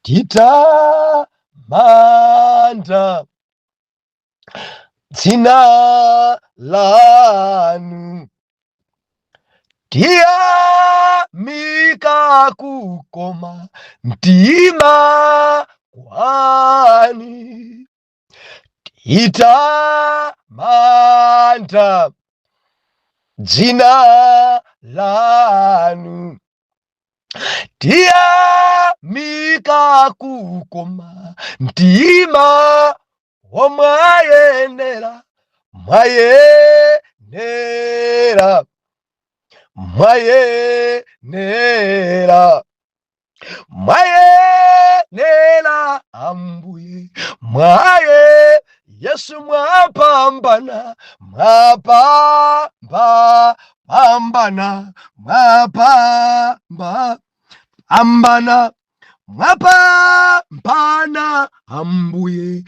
titamanda dzina lanu, tiyamika kukoma mtima kwani, titamanda dzina lanu, tiyamika kukoma mtima wamwayenera, mwayenera, mwayenera, mwayenera ambuye, mwaye Yesu mwapambana, mwapambana, mwapambana, mwapambana ambuye,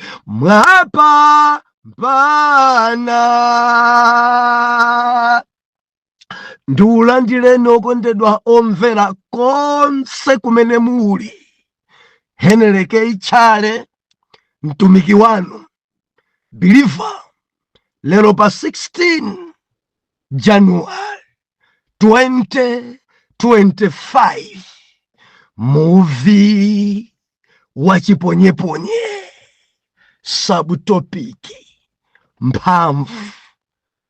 mwapambana. Ndiulandileni okondedwa omvera konse kumene muli. Heneleke Ichale, mtumiki wanu believer, lero pa 16 January 2025, movie wa chiponyeponye, subtopiki mphamvu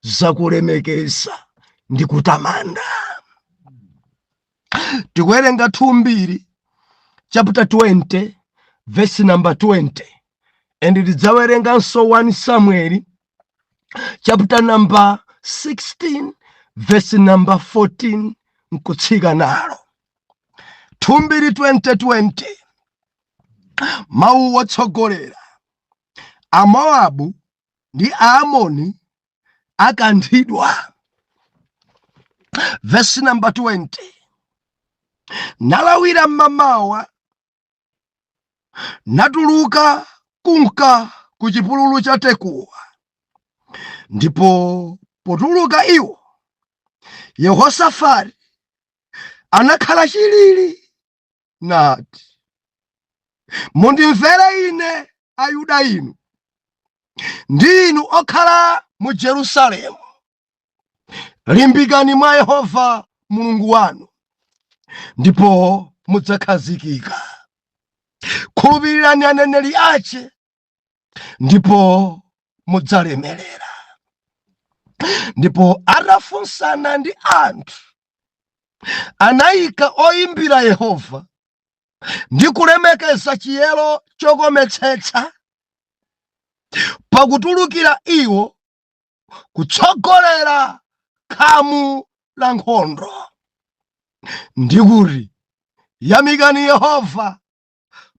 zakulemekeza ndi kutamanda. Tikuwerenga 2 chapter 20 verse number 20, and tidzawerenganso 1 Samuel chapter number 16 verse number 14 nkutsika nalo. 2:20 mawu wotsogolera. Amowabu ndi Aamoni akanthidwa. Verse number 20, nalawira mmamawa, natuluka kunka ku chipululu cha Tekowa. Ndipo potuluka iwo, Yehosafati anakhala chilili nati, mundimvere ine Ayuda inu, ndi inu okhala mu Jerusalemu. Limbikani mwa Yehova Mulungu wanu, ndipo mudzakhazikika. Khulupirirani aneneri ache, ndipo mudzalemerera. Ndipo atafunsana ndi anthu, anayika oyimbira Yehova ndi kulemekeza chiyero chokometsetsa pakutulukira iwo kutsogolera khamu la nkhondo. Ndikuti, yamikani Yehova,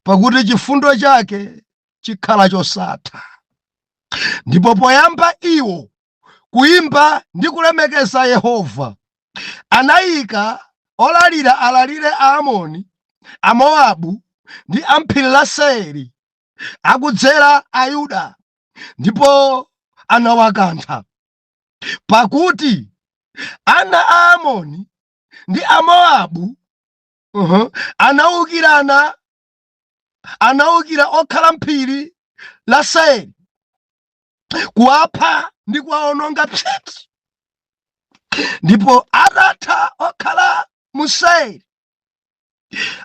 pakuti chifundo chake chikhala chosatha. Ndipo poyamba iwo kuyimba ndi kulemekeza Yehova, anayika olalira alalire Aamoni, Amowabu ndi amphiri la Seiri akudzera Ayuda, ndipo anawakantha. Pakuti ana Aamoni ndi Amowabu anawukira okhala mphiri la Seiri, kuwapha ndi kuwawononga psiti. Ndipo atatha okhala mu Seiri,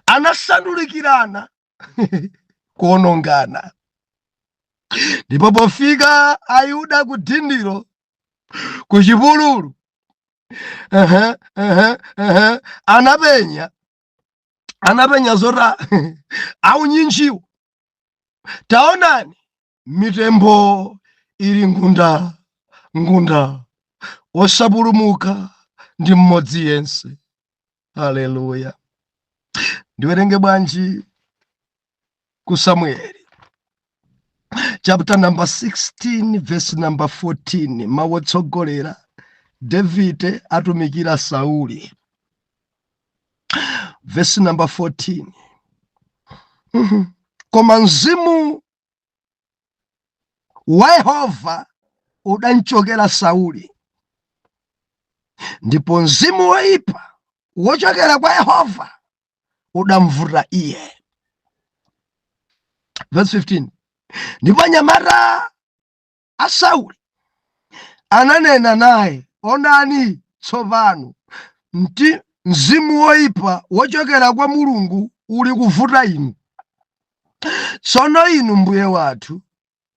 anasandulikirana kuwonongana. Ndipo pofika Ayuda ku dindiro, ku chipululu, anapenya zora aunyinjiwo. Taonani, mitembo ili ngunda osapulumuka ndi mmodzi yense. Haleluya. Ndiwerenge bwanji ku Samueli chapter number 16 verse number 14, mawu otsogolera. David atumikira Sauli. Verse number 14. Koma mzimu wa Yehova udanchokera Sauli, ndipo mzimu woipa wochokera kwa Yehova udamvuta iye. verse 15. Ndipo anyamata a Sauli ananena naye, onani tsopano mzimu woyipa wochokera kwa Mulungu uli kuvuta inu. Tsono inu mbuye wathu,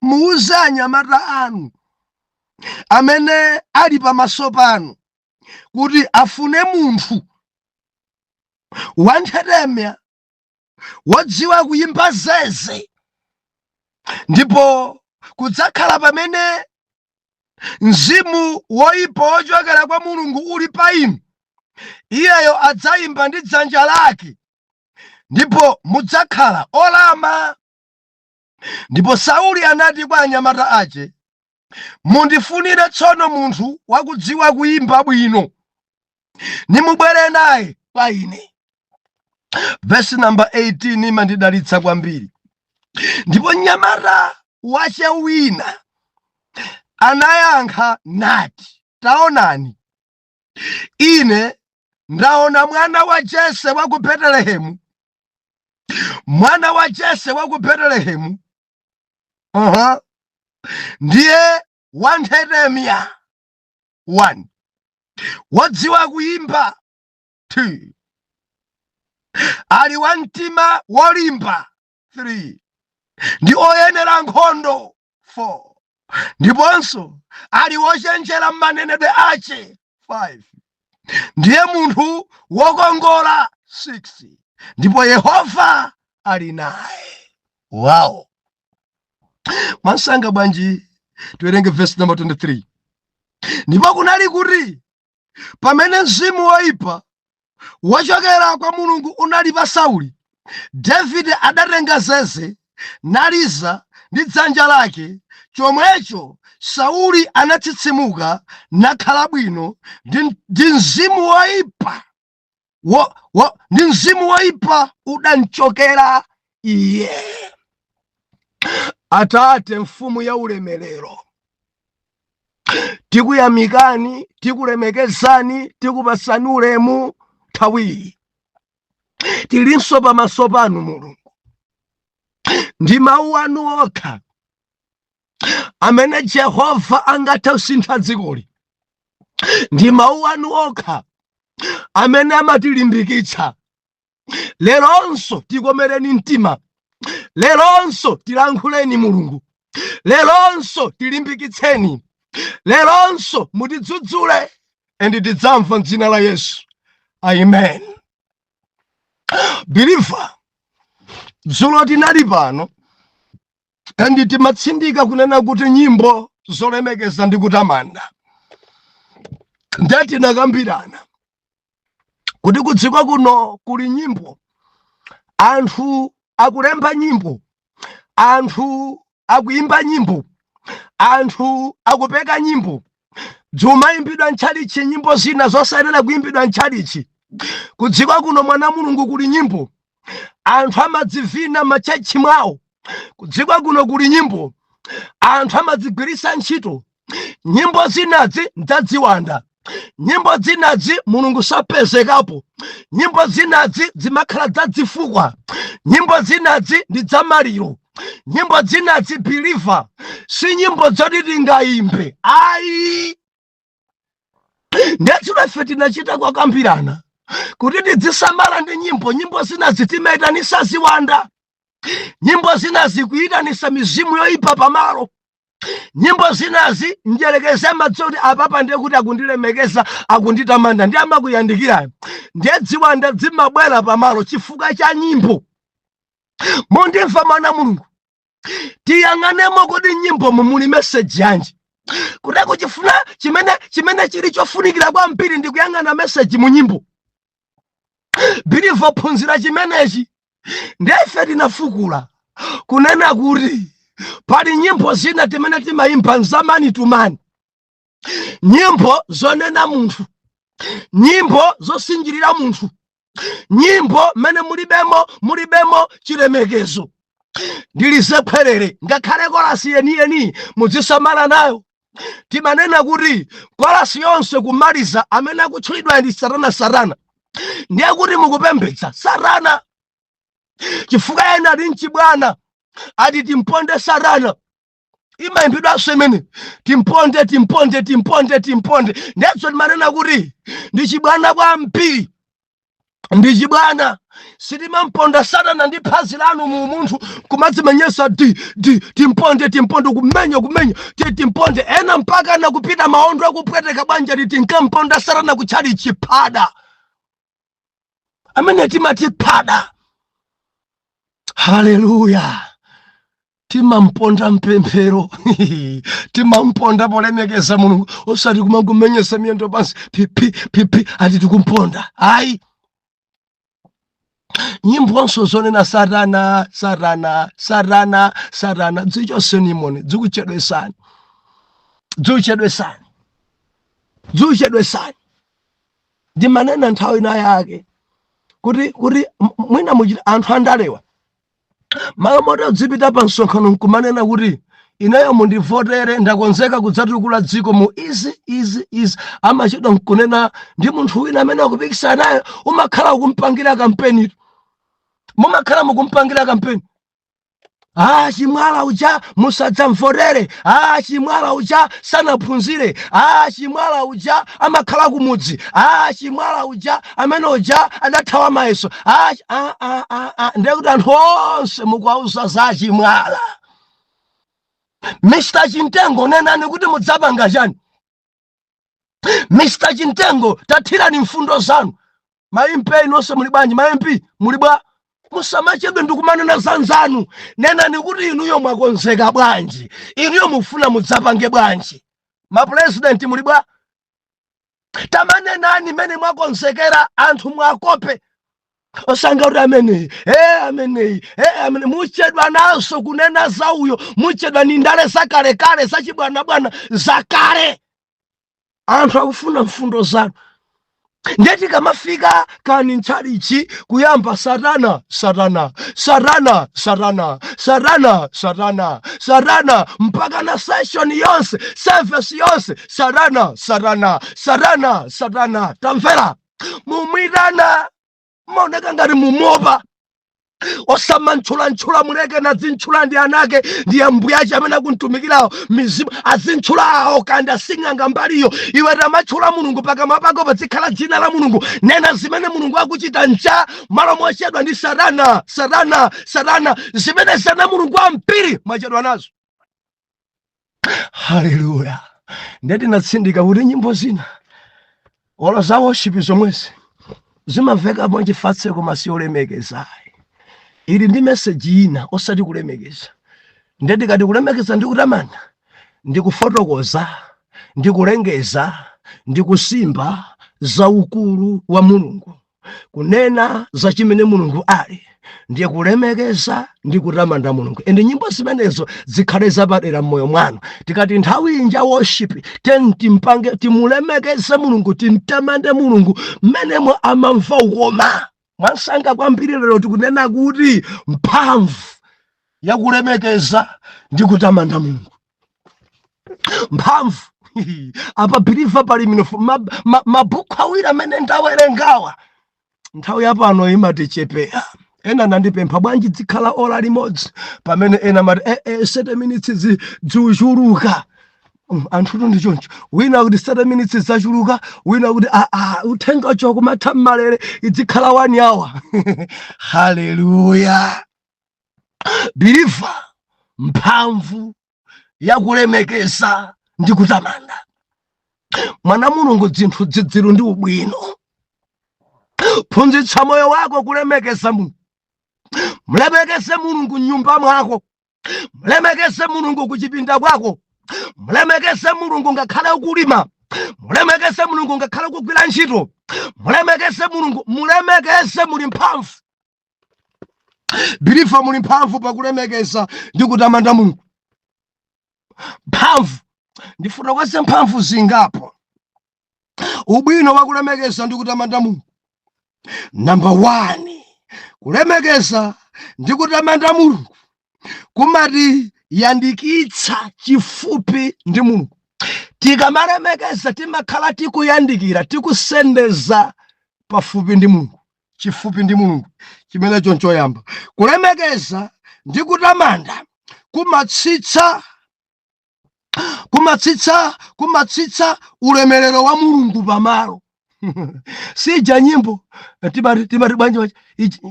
muuze anyamata anu amene ali pamaso panu kuti afune munthu wanthetemya wodziwa kuyimba zeze, ndipo kudzakhala pamene mzimu woyipa wochokera kwa Mulungu uli pa inu, iyeyo adzayimba ndi dzanja lake, ndipo mudzakhala olama. Ndipo Sauli anati kwa anyamata ace, mundifunire tsono munthu wakudziwa kuyimba bwino, nimubwere naye pa ine. Verse number 18 imandidalitsa kwambiri. Ndipo mnyamata wace wina anayankha nati, taonani, ine ndaona mwana wa Jese wa ku Betelehemu, mwana wa Jese wa ku Betelehemu, ndiye wanthetemya 1, wodziwa kuyimba 2, ali wa mtima wolimba 3, ndi oyenera nkhondo 4, ndiponso ali wochenjera m'manenedwe ace 5, ndiye munthu wokongola 6, ndipo Yehova ali naye. Wow. Mwansanga bwanji tuwerenge verse number 23. Ndipo kunali kuti pamene mzimu woyipa wochokera kwa Mulungu unali pa Sauli, Davide adatenga zeze naliza ndi dzanja lake. Chomwecho Sauli anatsitsimuka nakhala bwino ndi mzimu woyipa ndi mzimu woyipa udanchokera iye. Atate, mfumu ya ulemerero, tikuyamikani, tikulemekezani, tikupasani ulemu nthawi. Tilinso pamaso panu Mulungu, ndi mawu anu okha amene Jehova angathe kusintha dzikoli. Ndi mawu anu okha amene amatilimbikitsa. Leronso tikomereni mtima, leronso tilankhuleni Mulungu, leronso tilimbikitseni, leronso mutidzudzule, and tidzamva m'dzina la Yesu. Amen. Believer, dzulo tinali pano kandi timatsindika kunena kuti nyimbo zolemekeza ndi kutamanda. Ndati nakambirana kuti kudziko kuno kuli nyimbo, anthu akulemba nyimbo, anthu akuyimba nyimbo, anthu akupeka nyimbo. Zimayimbidwa ntchalichi nyimbo zina zosayenera kuyimbidwa ntchalichi. Kudziko kuno mwana Mulungu kuli nyimbo, anthu amadzivina m'machechi mwawo. Kudziko kuno kuli nyimbo, anthu amadzigwiritsa ntchito. Nyimbo zinazi ndzadziwanda, nyimbo zinazi Mulungu sapezekapo, nyimbo zinazi zimakhala dzadzifukwa, nyimbo zinazi ndi dzamaliro, nyimbo zinazi believer si nyimbo zoti tingayimbe ayi. Ndetsulo ife tinachita kwakambirana kuti tidzisamala ndi nyimbo zinazi timayitanisa ziwanda, nyimbo zinazi kuyitanisa mizimu yoyipa pamalo, nyimbo zinazi njelekeze madzoti apapa ndiye kuti akundilemekeza, akunditamanda, ndi amakuyandikira, ndiye ziwanda zimabwera pamalo chifukwa cha nyimbo. Mundimva mwana Mulungu, tiyang'anemo kuti nyimbo muli message yanji. Kuti kuchifuna chimene chili chofunikira kwambiri ndi kuyang'ana message mu nyimbo. Believer, phunzira chimenechi. Ndiye ife tinafukula kunena kuti pali nyimbo zina timene timayimba nzamani tumani, nyimbo zonena munthu, nyimbo zosinjirira munthu, nyimbo mene mulibemo chilemekezo. Ndilize pherere ngakhale korasi yeniyeni mudzisamala nayo. Timanena kuti korasi yonse kumaliza amene akutchulidwa ndi satana, ndiye kuti mukupembedza satana. Chifukwa ena ali mchibwana, ati timponde Satana. Imaimbidwa semene timponde timponde timponde timponde. Ndetso manena kuti ndichibwana kwa mpiri, ndichibwana sitimamponda Satana ndi phazi lanu mu munthu kumadzimenyesa timponde timponde kumenya timponde ena mpaka na kupita maondo akupweteka banja tinkamponda Satana kuchali chiphada amene timati phada. Haleluya. Timamponda mpemphero timamponda polemekeza Mulungu osati kumangomenyesa miyendo pansi pipi ati tikumponda. Ayi, nyimbo zonena Satana Satana Satana Satana dzichosenimoni dzikuchedwesani ndi manena nthawi ina yake kuti mwina muchita anthu andalewa malamoto dzipita pa msonkhano nkumanena kuti ineyo mundivotere ndakonzeka kudzatukula dziko mu izi amachedwa nkunena ndi munthu wina amene akupikisana naye umakhala ukumpangira kampeni, mumakhala mukumpangira kampeni. Chimwala uja musadzamvotere, chimwala uja sanaphunzire, chimwala uja amakhala kumudzi, chimwala uja amene uja adathawa mayeso. Ndekuti anthu onse mukwauza za chimwala. Mr. Chintengo nenani kuti mudzapanga chani? Mr. Chintengo tathirani mfundo zanu. Mayimpe inonse muli bwanji? Mayimpi muli bwa? Musamachedwe ndikumanena zanzanu. Nenani kuti inuyo mwakonzeka bwanji, inuyo mufuna mudzapange bwanji. President muli bwa? Tamanenani mene mwakonzekera anthu mwakope. Osanga kuti amene muchedwa naso kunena za uyo, muchedwa ni ndale zakale zachibwana zakale. Anthu akufuna mfundo zanu. Ndeti kamafika kani nchalichi kuyamba Satana mpaka na session yonse, service yonse Satana. Tamvera mumwitana maoneka ngati mumopa osamantchula muleke na zintchula ndi anake ndi ambuyache amene akuntumikirawo mizimu azintchulawo kandi asing'anga mbaliyo. Iwe tamatchula Mulungu pakamwa pako pazikhala dzina la Mulungu. Nena zimene Mulungu akuchita ncha malo mochedwa ndi Satana zimene sana Mulungu ampiri mwachedwa nazo. Haleluya. Ndeti natsindika kuti nyimbo zina ola za worship zomwezi zimamveka mwachifatse koma siolemekeza. Ili ndi message ina osati kulemekeza. Ndeti kati kulemekeza ndi kutamanda, ndi kufotokoza, ndi kulengeza, ndi kusimba za ukulu wa Mulungu, kunena za chimene Mulungu ali, ndiye kulemekeza ndi kutamanda Mulungu. Ende nyimbo zimenezo zikhale zapadera mmoyo mwanu. Tikati nthawi inja worship timpange timulemekeze Mulungu, timtamande Mulungu mmenemo amamva ukoma. Mwansanga kwambiri lero tikunena kuti mphamvu ya kulemekeza ndi kutamanda Mulungu. Mphamvu apa biliva pali minofu mabuku awiri amene ndawerengawa nthawi yapano imatichepera. Ena nandipempha bwanji dzikhala ola limodzi pamene ena mati 7 minutes zichuluka. Anthu ndi choncho, wina kuti 7 minutes zachuluka, wina kuti uthenga choko mathamalere idzikhala 1 hour. Haleluya. Biliva mphamvu ya kulemekeza ndi kutamanda. Mwana Mulungu zinthu zidziru ndi ubwino. Phunzitsa moyo wako kulemekeza Mulungu. Mlemekeze Mulungu nyumba mwako, mlemekeze Mulungu kuchipinda kwako, mlemekeze Mulungu ngakhale ukulima, mlemekeze Mulungu ngakhale kugwira ntchito, mlemekeze Mulungu, mulemekeze muli mphamvu. Biliva muli mphamvu pakulemekeza ndi kutamanda Mulungu. Mphamvu ndifuna kwase mphamvu zingapo. Ubwino wa kulemekeza ndi kutamanda Mulungu. Number 1, kulemekeza ndi kutamanda Mulungu kumati yandikitsa chifupi ndi Mulungu. Tikamalemekeza timakhala tikuyandikira, tikusendeza pafupi ndi Mulungu, chifupi ndi Mulungu. Chimene choncho yamba kulemekeza ndi kutamanda kumatsitsa ulemerero wa Mulungu pamalo. Sija nyimbo timati bwanji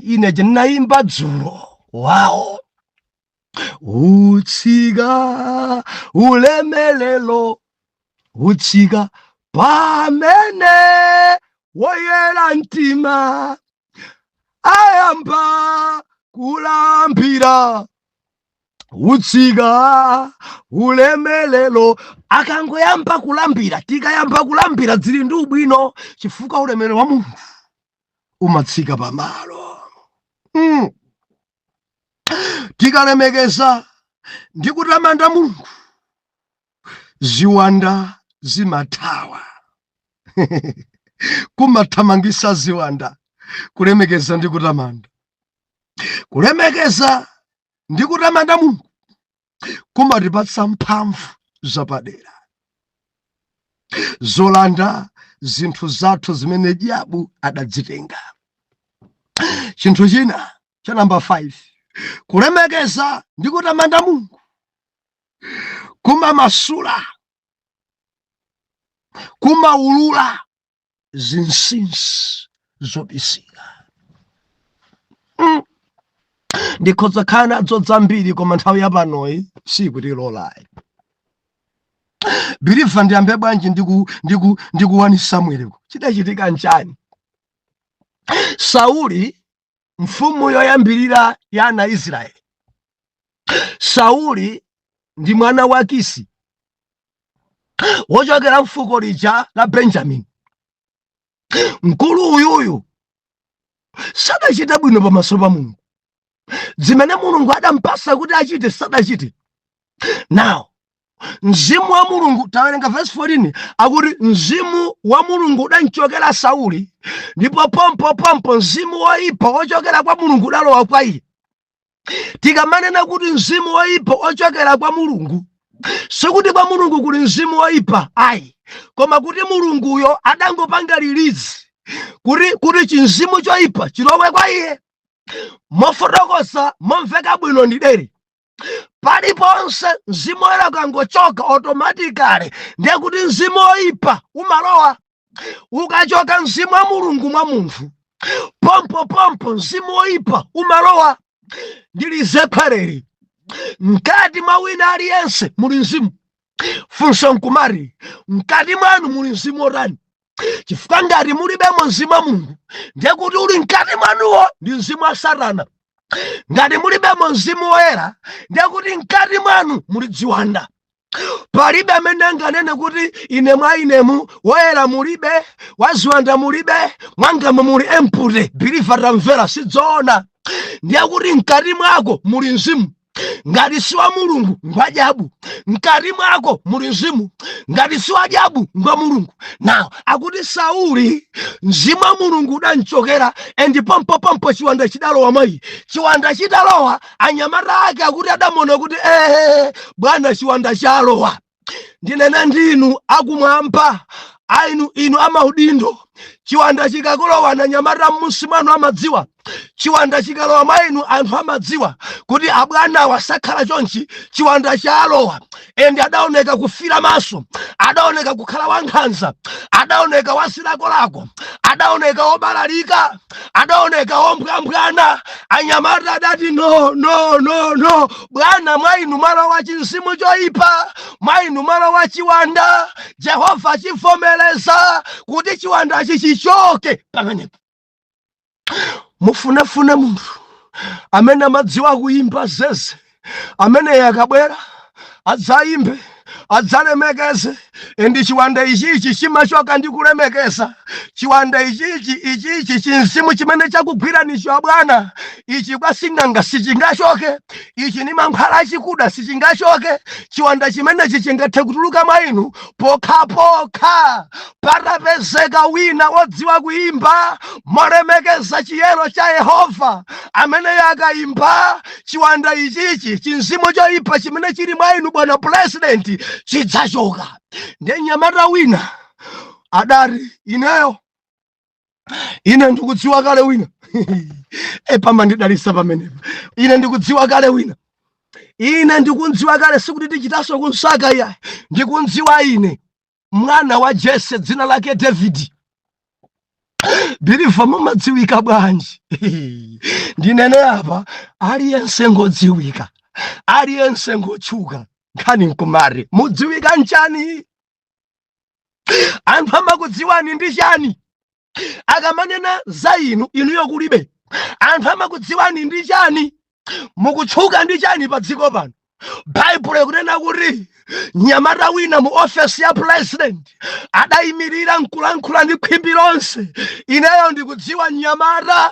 ine ndinaimba dzulo. Wow. Utsika ulemerero utsika pamene woyera mtima ayamba kulambira. Utsika ulemerero akangoyamba kulambira, tikayamba kulambira zili ndi ubwino chifukwa ulemerero wa Mulungu umatsika pamalo. Tikalemekeza ndi kutamanda Mulungu, ziwanda zimathawa. Kumathamangisa ziwanda kulemekeza ndi kutamanda. Kulemekeza ndi kutamanda Mulungu kumatipatsa mphamvu zapadera zolanda zinthu zathu zimene diabu adazitenga. Chinthu china cha namba 5, kulemekeza ndi kutamanda Mulungu kumamasula, kumaulula zinsinsi zobisika. Ndikhoza kana zambiri koma nthawi yapanoyi sikutilola. Biliva ndiyambe bwanji ndiku 1 Samuel chidachitika nchani. Sauli mfumu yoyambirira ya ana Israeli. Sauli ndi mwana wa Kisi wochokera mfuko lija la Benjamin. Mkulu uyuyu sadachita bwino pamaso pa Mulungu. Zimene Mulungu adampasa kuti achite sadachite. Now mzimu wa Mulungu, tawerenga verse 14, akuti mzimu wa Mulungu udanchokera Sauli, ndipo pompo mzimu woipa wochokera kwa Mulungu udalowa kwa iye. Tikamanena kuti mzimu woipa wochokera kwa Mulungu, sikuti kwa Mulungu kuli mzimu woipa ayi, koma kuti Mulunguyo adangopanga release kuti chinzimu choipa chilowe kwa iye. Mofotokosa momveka bwino ndideri, paliponse mzimu woyera ukangochoka automatically ndiye kuti mzimu woipa umalowa. Ukachoka mzimu wa Mulungu mwa munthu, pompo mzimu woipa umalowa. Ndilize kwareri, mkati mwa wina aliyense muli mzimu. Funso nkumari, mkati mwanu muli mzimu otani? Chifukwa ngati mulibemo mzimu wa Mulungu, ndiye kuti uli mkati mwanuwo ndi mzimu wa Satana. Ngati mulibemo mzimu woyera, ndiye kuti mkati mwanu muli ziwanda. Palibe amene anganene kuti ine mwa inemu woyera mulibe, waziwanda mulibe, mwangamo muli empute. Biliva tamvera sidzoona. Ndiye kuti mkati mwako muli mzimu. Ngati si wa Mulungu ngwa diabu, mkati mwako muli mzimu. Ngati si wa diabu ngwa Mulungu. Now akuti Sauli mzimu wa Mulungu udanchokera, endi pompo chiwanda chidalowa mayi. Chiwanda chidalowa, anyamata ake akuti adamona kuti bwana chiwanda chalowa. Ndinena ndinu akumwamba, inu amaudindo, chiwanda chikakolowa na nyamata m'munsi mwanu amadziwa. Chiwanda chikalowa mwainu anthu amadziwa kuti abwana wasakhala chonchi chiwanda chalowa. Endi adaoneka kufira maso, adaoneka kukhala wankhanza, adaoneka wasilakolako, adaoneka obalalika, adaoneka ombwambwana. Anyamata adati no, bwana mwainu mwalo wa chinzimu choipa, mwainu mwalo wa chiwanda. Jehova chivomereza kuti chiwanda chichichoke pamenepo. Mufunafuna munthu amene amadziwa kuimba zeze, amene yakabwera adzayimbe, adzalemekeze. Endi chiwanda ichichi chimachoka ndi kulemekeza. Chiwanda ichichi chinzimu chimene chakugwiranicho bwana, ichi kwa sing'anga sichingachoke, ichi ni mankhwala achikuda sichingachoke. Chiwanda chimenechi chingathe kutuluka mwa inu pokhapokha patapezeka wina wodziwa kuimba molemekeza chiyero cha Yehova, amene yakayimba chiwanda ichichi chinzimu choipa chimene chili mwa inu bwana president chidzachoka. Ndiye nyamata wina adari ine ndikudziwa kale wina Pamandidalisa pamenepo. Ine ndikudziwa kale wina. Ine ndikundziwa kale sikuti tichitaso kunsaka iya. Ndikundziwa ine mwana wa Jesse dzina lake David. Biliva mumadziwika bwanji. Ndinene apa aliyense ngodziwika. Aliyense ngochuka. Nkhani nkumari mudziwika nchani? Anthu amakudziwani ndi chani? Akamanena za inu yokulibe. Anthu amakudziwani ndi chani? Mukutchuka ndi chani pa dziko pano? Bible ikunena kuti nyamata wina mu office ya president adayimirira nkulankhula ndi khwimbi lonse. Ineyo ndikudziwa nyamata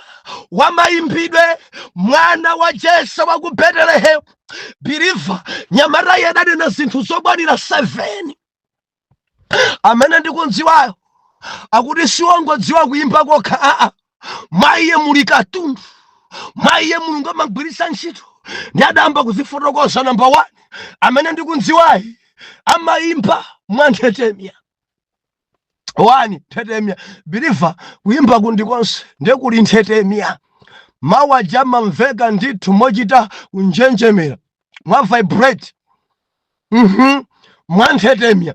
wa mayimbidwe, mwana wa Jesse wa ku Bethlehem. Biliva nyamata yedanena zinthu zokwanira 7. Amene ndikundziwayo akuti siwongodziwa kuyimba kokha. Maiye muli katundu. Maiye Mulungu amagwiritsa ntchito. Ndi adayamba kuzifotokoza number 1 amene ndikundziwayi amayimba mwa nthetemya. 1 nthetemya. Biliva kuyimba kundikonse ndekuli nthetemya. Mawu aja mamveka ndithu mochita kunjenjemera mwa vibrate. Mwa nthetemya.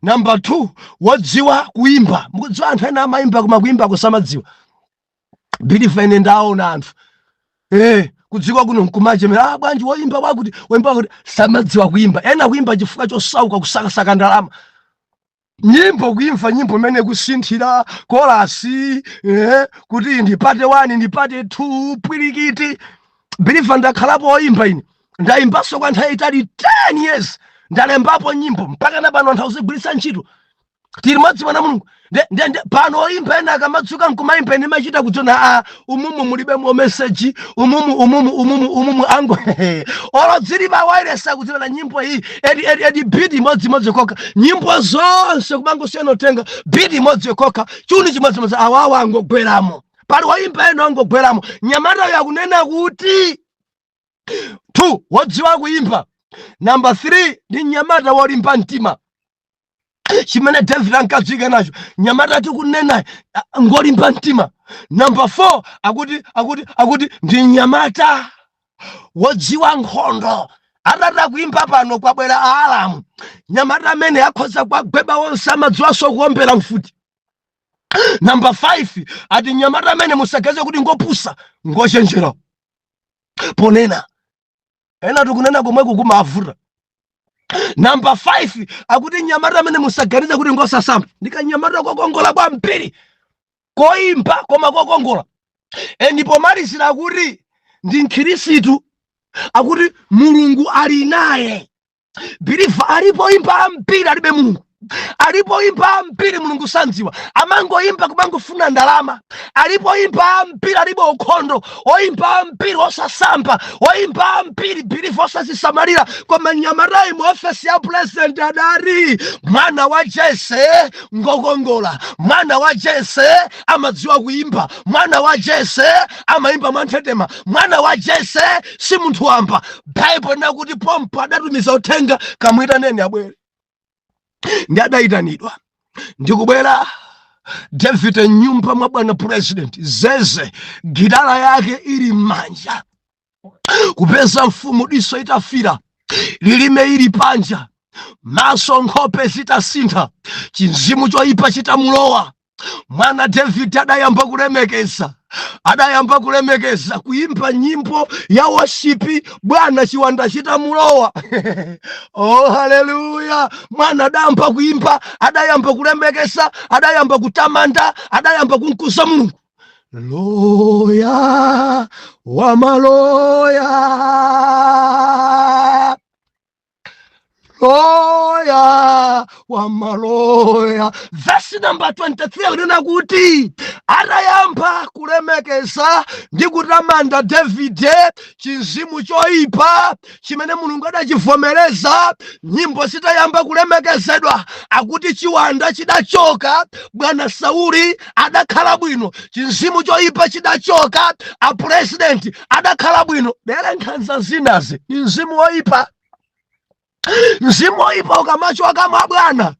Number 2 wodziwa kuyimba. Mukudziwa anthu ena amayimba koma kuyimba kusamadziwa. Biliva ine ndaona anthu kudziwa kuno nkumachemera bwanji woyimba wakuti samadziwa kuyimba. Ena kuyimba chifukwa chosauka kusakasaka ndalama. Nyimbo kuyimva nyimbo imene kusinthira kolasi kuti ndipate 1 ndipate 2 pwirikiti. Biliva ndakhalapo woyimba ine. Ndayimbaso kwa nthawi itali 10 years. Ndalembapo nyimbo mpaka na pano anthu azigwiritsa ntchito. Tili madzi mwana Mulungu. Pano oyimba ena akamatsuka nkumayimba ine machita kudzona umumu mulibe mu message umumu ango. Olo dzili ba wireless akudzina nyimbo iyi edi beat imodzi koka. Nyimbo zonse kumangosiyana otenga beat imodzi koka. Chuni chimodzi awawa angogweramo. Pali oyimba ena angogweramo. Nyamata yakunena kuti 2 wodziwa kuyimba. Number 3 ndi nyamata wolimba mtima. Chimene David ankadzika nacho. Nyamata tikunena ngolimba mtima. Number 4 akuti ndi nyamata wodziwa nkhondo. Atata kuyimba pano kwabwera aalamu. Nyamata amene akhoza kwagweba wonse amadziwanso kuombera mfuti. Number 5 ati nyamata amene musagaze kuti ngopusa ngochenjera. Ponena ena tikunena komweko kumavuta. Number 5 akuti nyamata amene musaganize kuti ngosasamba. Ndikanyamata kokongola kwa mpiri koimba koma kokongola. Ndipo malizira kuti ndi Mkhristu akuti Mulungu ali naye. Biliva alipo imba mpiri alibe Mulungu. Alipo imba mpiri Mulungu sandziwa. Amangoimba kumangofuna ndalama. Alipo imba mpiri alipo ukhondo. Oimba mpiri osasamba. Oimba mpiri Biliva osazisamalira. Koma nyamata mu office ya president adari mwana wa Jesse ngokongola. Mwana wa Jesse amadziwa kuimba. Mwana wa Jesse amaimba mwantetema. Mwana wa Jesse si munthu wamba. Bible nakuti pompo adatumiza uthenga kamwitaneni abwere. Ndi adayitanidwa. Ndikubwera David nyumba mwa bwana president. Zeze gitara yake ili manja. Kupeza mfumu diso itafira. Lilime ili panja. Maso nkhope zitasintha. Chinzimu choipa chitamulowa. Mwana David adayamba kulemekeza kuimba nyimbo ya worship. Bwana chiwanda chitamulowa. Oh haleluya. Mwana adayamba kuimba, adayamba kulemekeza, adayamba kutamanda, adayamba kumkuza Mulungu. Loya wa maloya, loya wa maloya. Verse number 23 akunena kuti adayamba kulemekeza ndi kutamanda David chinzimu choipa chimene Mulungu adachivomereza. Nyimbo zitayamba kulemekezedwa akuti chiwanda chidachoka. Bwana Sauli adakhala bwino. Chinzimu choipa chidachoka. A president adakhala bwino. Dere nkhanza zinazi mzimu woipa. Mzimu woipa ukamachoka mwa Bwana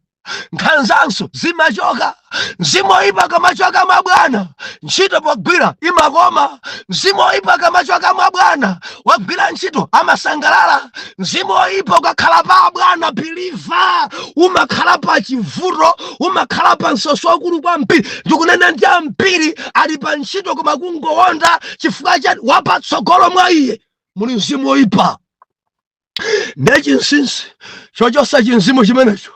nkhanzanso zimachoka. Mzimu woyipa kamachoka mwa Bwana, ntchito pogwira imakoma. Mzimu woyipa kamachoka mwa Bwana, wagwira ntchito amasangalala. Mzimu woyipa ukakhala pa Bwana, biliva, umakhala pa chivuto, umakhala pa msoso wakulu kwambiri. Ndikunena ndi ambiri ali pa ntchito koma kungowonda chifukwa chati wapatsogolo mwa iye muli mzimu woyipa. Nechinsinsi chochosa chinzimu chimenecho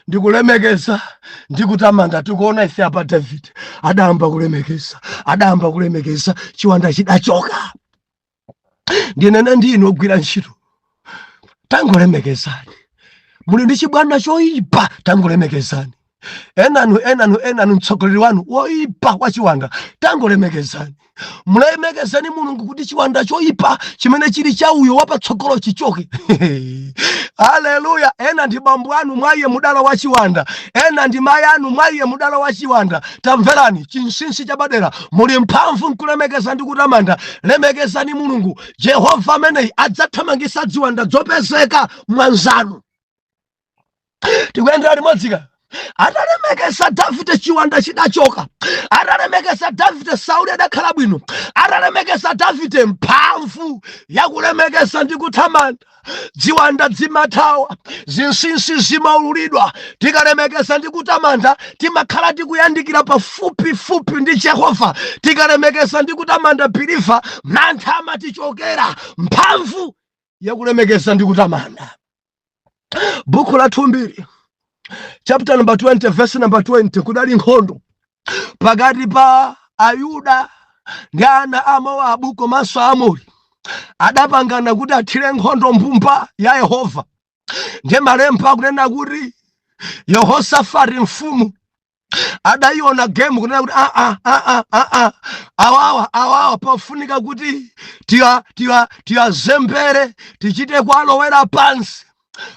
ndikulemekeza ndikutamanda. Tikuona ife apa David adayamba kulemekeza, chiwanda chidachoka. Ndinene ndinu ogwira ntchito, tangolemekezani. Muli ndi chibwana choyipa, tangolemekezani. Enanu mtsogoleri wanu woyipa wa chiwanda, tangolemekezani. Mulemekezani Mulungu kuti chiwanda choyipa chimene chili cha uyo wapatsogolo chichoke. Haleluya. Ena ndi bambo anu mwaiye mudala wa chiwanda, ena ndi mayi anu mwaiye mudala wa chiwanda. Tamverani chinsinsi chabadera, muli mphamvu nkulemekeza ndi kutamanda. Lemekezani Mulungu. Jehova ameneyi adzathamangisa ziwanda zopezeka mwanzanu. Tikuyendera limodzika. Atalemekeza Davide chiwanda chidachoka. Atalemekeza Davide Sauli adakhala bwino. Atalemekeza Davide mphamvu yakulemekeza ndi kutamanda. Ziwanda zimathawa, zinsinsi zimaululidwa. Tikalemekeza ndi kutamanda timakhala tikuyandikira pafupi ndi Jehova. Tikalemekeza ndi kutamanda biliva, mantha amatichokera. Mphamvu yakulemekeza ndi kutamanda. Buku la 2 chapter number 20 verse number 20, kudali nkhondo pakati pa Ayuda ndi ana a Mowabu komanso Amori. Adapangana kuti athire nkhondo mbumba ya Yehova. Ndiye malemba akunena kuti Yehosafati mfumu adayiona game kunena kuti awawa pafunika kuti tiyazembere tichite kwalowera pansi.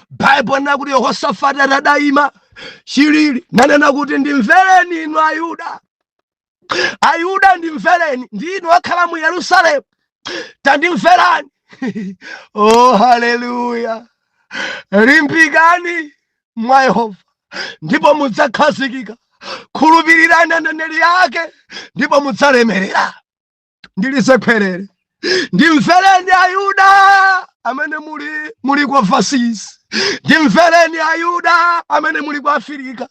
Bible nena kuti Yehosafati adayima chilili nanena kuti ndimvereni inu Ayuda ndimvereni, ndinu akhala mu Yerusalemu tandimverani. Oh, haleluya. Limbikani mwa Yehova ndipo mudzakhazikika. Khulupirirani aneneri yake ndipo mudzalemerera. Ndilisekwerere. Ndimvereni Ayuda amene muli kwa Vasisi. Ndimvereni Ayuda amene muli kwa Afirika.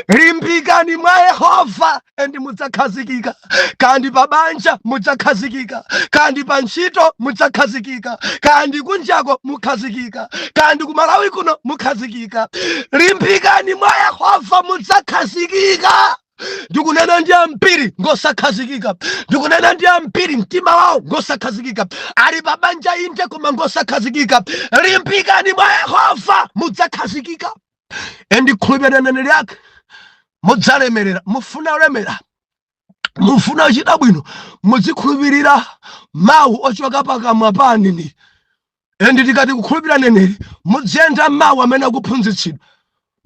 Limbikani mwa Yehova endi mudzakhazikika. Kandi pa banja mudzakhazikika, kandi pa ntchito mudzakhazikika, kandi kunjako mukhazikika, kandi kumalawi kuno mukhazikika. Limbikani mwa Yehova mudzakhazikika. Ndikunena ndi ambiri ngosakhazikika. Ndikunena ndi ambiri mtima wawo ngosakhazikika. Ali pa banja inde koma ngosakhazikika. Limbikani mwa Yehova mudzakhazikika. Endi khulupirira aneneri yake mudzalemerera. Mufuna ulemera, mufuna uchita bwino, muzikhulupirira mawu ochoka pakamwa pa aneneri. Endi tikati kukhulupirira aneneri mudziyenda mawu amene akuphunzitsidwa.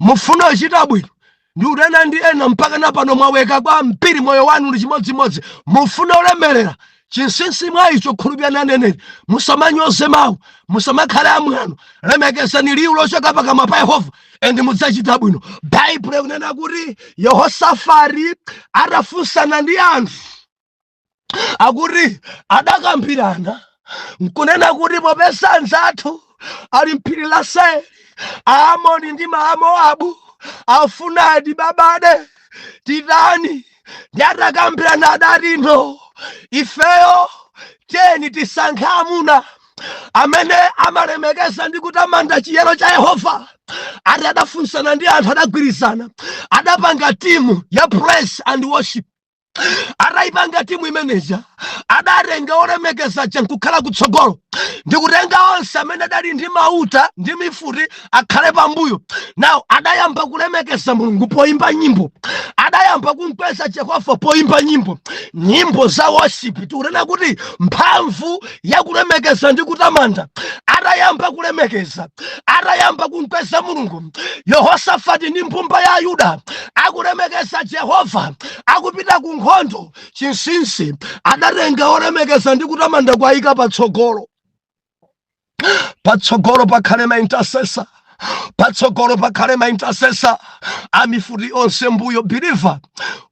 Mufuna uchita bwino, ndikunena ndi ena mpaka napano mwaweka kwa mpiri moyo wanu uli chimodzimodzi. Mufuna ulemerera, chinsinsi mwa icho khulupirira aneneri. Musamanyoze mawu, musamakhale amwano. Lemekezani liwu lochoka pakamwa pa Yehova endi mudzachita bwino. Bible ikunena kuti Yehosafati atafunsana ndi anthu akuti adakambirana nkunena kuti popeza anzathu ali m'phiri la Seiri, Aamoni ndi Mowabu afunadi babade titani. Ndi atakambirana adati no, ifeyo teni tisankhe amuna amene amalemekeza ndi kutamanda chiyero cha Yehova. Ati adafunsana ndi anthu, adagwirizana, adapanga timu ya praise and worship. Ataipanga timu imeneja, adatenga olemekeza nkukhala kutsogolo, ndikutenga onse amene adali ndi mauta ndi mifuti akhale pambuyo. Now adayamba kulemekeza Mulungu poimba nyimbo. Adayamba kumkweza Yehova poimba nyimbo, nyimbo za worship. Tikunena kuti mphamvu ya kulemekeza ndi kutamanda. Adayamba kulemekeza, adayamba kumkweza Mulungu. Yehosafati ndi mbumba ya Yuda akulemekeza Yehova, akupita ku nkhondo. Chinsinsi adatenga olemekeza ndi kutamanda kwayika patsogolo. Patsogolo pakhale ma intercessor, patsogolo pakhale ma intercessor amifuri onse mbuyo. Believer,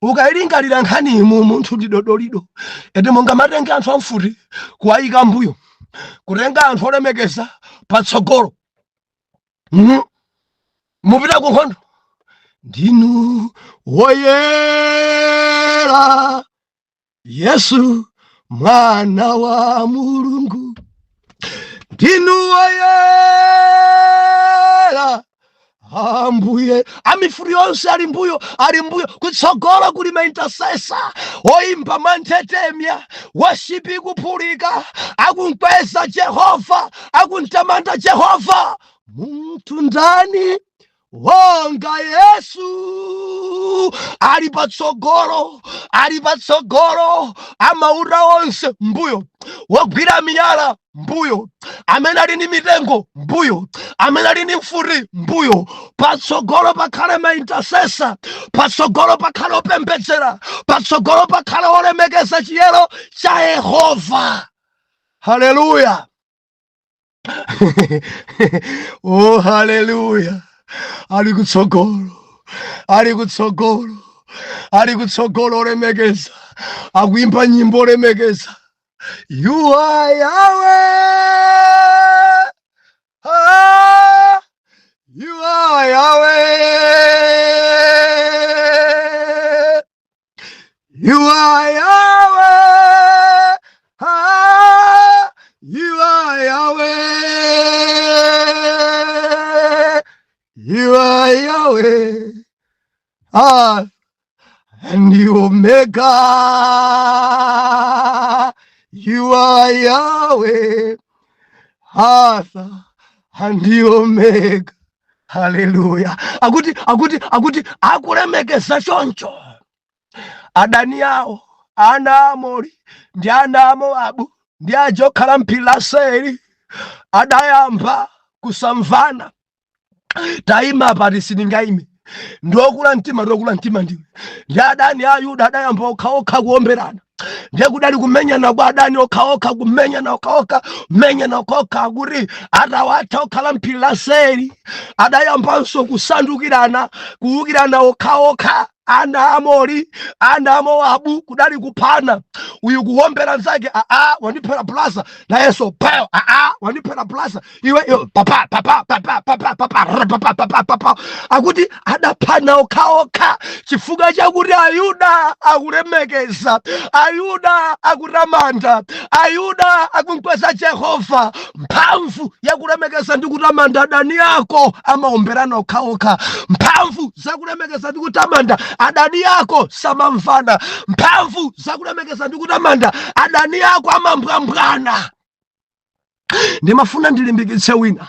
ukailingalira nkhani mu munthu ndidodolido ete monga matenga anthu amfuti kuwayika mbuyo, kutenga anthu olemekeza patsogolo. Mupita ku nkhondo, ndinu woyera Yesu mwana wa Mulungu, ndinu woyera Ambuye. Amifuri onse ali mbuyo kutsogolo kuli ma intercessor oimba manthetemya, worship ikupulika, akunkweza Jehova, akuntamanda Jehova. Muntu ndani wonga Yesu ali patsogolo, amaura onse mbuyo, wogwira miyala mbuyo, amene ali ni mitengo mbuyo, amene ali ni mfuti mbuyo. Patsogolo pakhale ma intercessor, patsogolo pakhale opembedzera, patsogolo pakhale olemekeza chiyero cha Yehova. Haleluya. Oh, haleluya. Ali kutsogolo olemekeza, akuimba nyimbo olemekeza. You are Yahweh, ah, you are Yahweh, you are Yahweh, ah, you are Yahweh, you are Yahweh, ah, and the Omega. You are Yahweh, Alpha and the Omega. Hallelujah. Akuti akulemekeza choncho adani yawo, ana Amori ndi ana Moabu ndi ajokhala mpilaseri adayamba kusamvana. Taima pati siningaime ndokula mtima ndiwe ndi adani a Yuda adayamba okhaokha kuomberana, ndiye kudali kumenyana kwa adani okhaokha, kumenyana okhaokha akuti atawatha okhala mpilaseri adayambanso kusandukirana, kuwukirana okhaokha. Ana Amori, ana Moabu kudali kuphana, uyu kuombera nzake, wandiphera plaza nayeso payo, wandiphera plaza iwe papa. Akuti adaphana okhaokha chifukwa chakuti Ayuda akulemekeza, Ayuda akutamanda, Ayuda akunkweza Jehova. Mphamvu yakulemekeza ndi kutamanda adani yako amaomberana okhaokha. Mphamvu zakulemekeza ndi kutamanda adani yako samamvana. Mphamvu zakulemekeza ndi kutamanda adani yako amambwambwana. Ndimafuna ndilimbikitse wina,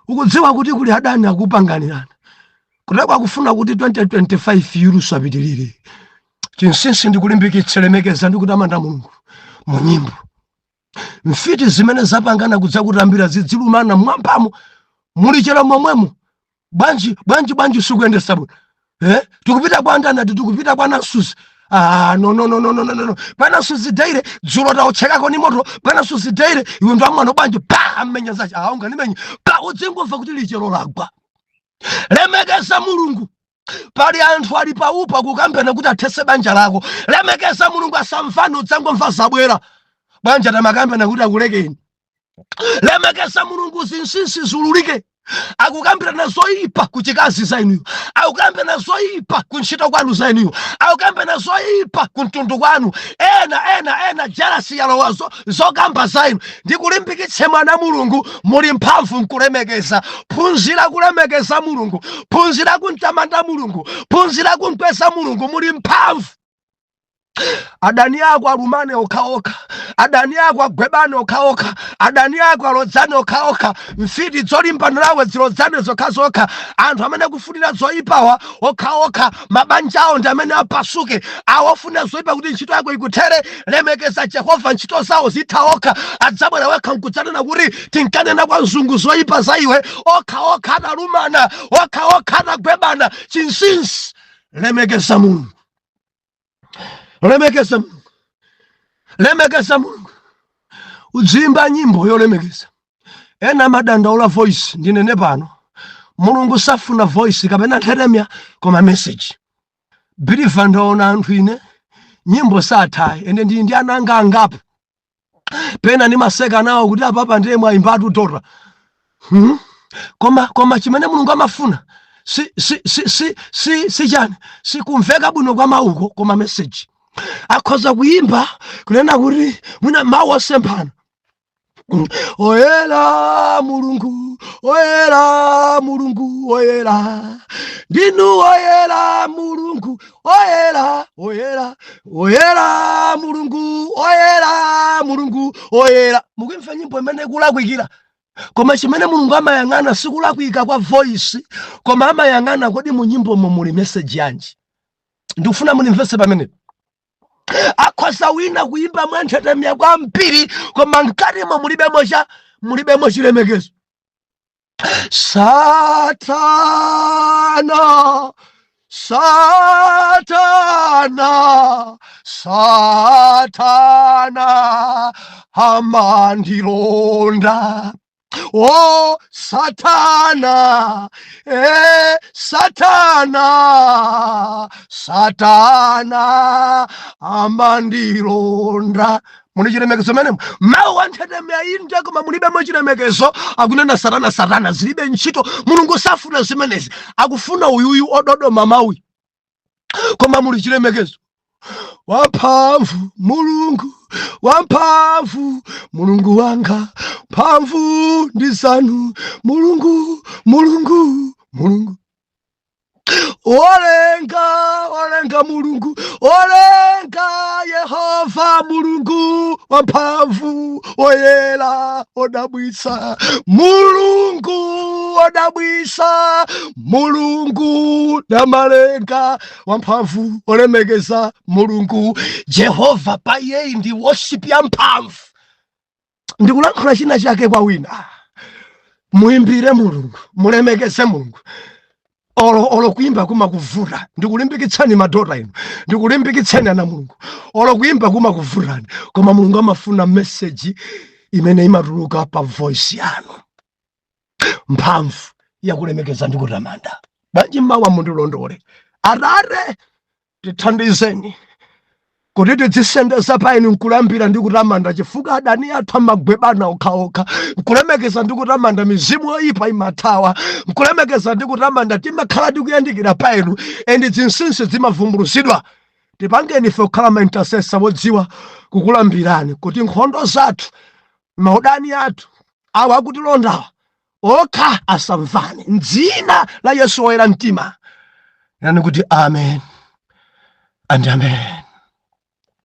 ukudziwa kuti kuli adani akupanganirana, kutekwa kufuna kuti 2025 yurusu apitilire. Chinsinsi ndikulimbikitse lemekeza ndi kutamanda Mulungu mu nyimbo. Mfiti zimene zapangana kudzakutambira zidzilumana mwampamo mulichera momwemo. Bwanji sikuyendesa bwino. Tukupita kwa ndana, tukupita kwa Nasusi. No. Pana Susi daire dzulo taochekako ni moto. Pana Susi daire iwe ndo amwana bwanji amenya zachi. Unga nimenye udzingomva kuti lichero lagwa. Lemekeza Mulungu. Pali anthu ali paupa kukambena kuti athese banja lako. Lemekeza Mulungu asamvano udzangomva zabwera. Banja tamakambena kuti akulekeni. Lemekeza Mulungu zinsinsi zululike. Akukambira na zoipa kuchikazi zainu, akukambira na zoipa kunchito kwanu zainu, akukambira na zoipa kuntundu kwanu. Ena jealousy yalowazo zokamba zainu. Ndikulimbikitse mwana Mulungu, muli mphamvu nkulemekeza. Phunzira kulemekeza Mulungu, phunzira kuntamanda Mulungu, phunzira kunkweza Mulungu, muli mphamvu. Adani yako alumane okhaokha, adani yako agwebane okhaokha, adani yako alodzane okhaokha. Mfiti dzolimbana nawe zilodzane zokhazokha. Anthu amene kufunira zoyipawa okhaokha, mabanja awo ndi amene apasuke. Awofuna zoyipa kuti ntchito yako ikuthere. Lemekeza Jehova, ntchito zawo zithaokha. Adzabwera wekha nkudzanena kuti tinkanena kwa mzungu zoyipa za iwe. Okhaokha adalumana, okhaokha adagwebana. Chinsinsi lemekeza Mulungu. Lemekeza Mulungu. Udzimba nyimbo yolemekeza. Ena madandaula voice ndinene pano Mulungu safuna voice kapena nthetemya koma message. Believe ndaona anthu ine nyimbo sathayi ende ndi ananga angapo pena ni maseka nawo kuti apapa ndiye mwayimbatu tora. Koma chimene Mulungu amafuna si chani si kumveka bwino kwa mauko koma message. Akhoza kuyimba kunena kuti mwina mawu osemphana. Oyera Mulungu, oyera Mulungu, oyera ndinu oyera Mulungu, oyera oyera oyera Mulungu, oyera Mulungu, oyera. Mukimva nyimbo imene kulakwikira koma chimene Mulungu amayang'ana sikulakwika kwa voice koma amayang'ana kodi mu nyimbo muli message yanji. Ndikufuna munimvese pamene akhoza wina kuyimba mwanthetemya kwambiri koma mkatimo mulibemo chilemekezo. Satana, Satana, Satana amandilonda. Oh Satana, Satana, Satana amandilonda. Muni chilemekezo menemo mawu anthetemya inde koma mulibemo chilemekezo akunena Satana, Satana zilibe ntchito. Mulungu safuna zimenezi, akufuna uyuyu ododoma mawu koma muli chilemekezo. Wamphamvu Mulungu, wamphamvu Mulungu wanga, mphamvu ndi zanu Mulungu, Mulungu, Mulungu. Olenga Mulungu, olenga Yehova Mulungu wamphamvu, oyera odabwitsa Mulungu odabwitsa, Mulungu namalenga wamphamvu olemekeza Mulungu. Jehova pa iye ndi worship ya mphamvu. Ndikulankhula china chake kwa wina, muimbire Mulungu, mulemekeze Mulungu. Olo kuimba kuma kuvuta ndikulimbikitsani madota ino, ndikulimbikitsani ana Mulungu. Olo kuimba kuma kuvutani koma Mulungu amafuna message imene imatuluka pa voice yanu, mphamvu yakulemekeza ndi kutamanda. Banji mawa mundilondole Atate tithandizeni kuti tidzisendeza pa inu nkulambira ndi kutamanda chifukwa adani athu amagwebana okhaokha. Nkulemekeza ndi kutamanda mizimu yoyipa imathawa, nkulemekeza ndi kutamanda timakhala tikuyandikira pa inu ende zinsinsi zimavumbulutsidwa. Tipangeni ife kukhala ma intercessor wodziwa kukulambirani kuti nkhondo zathu maudani athu awa akutilondawa okha asamvani. M'dzina la Yesu woyera mtima yani kuti amen and amen.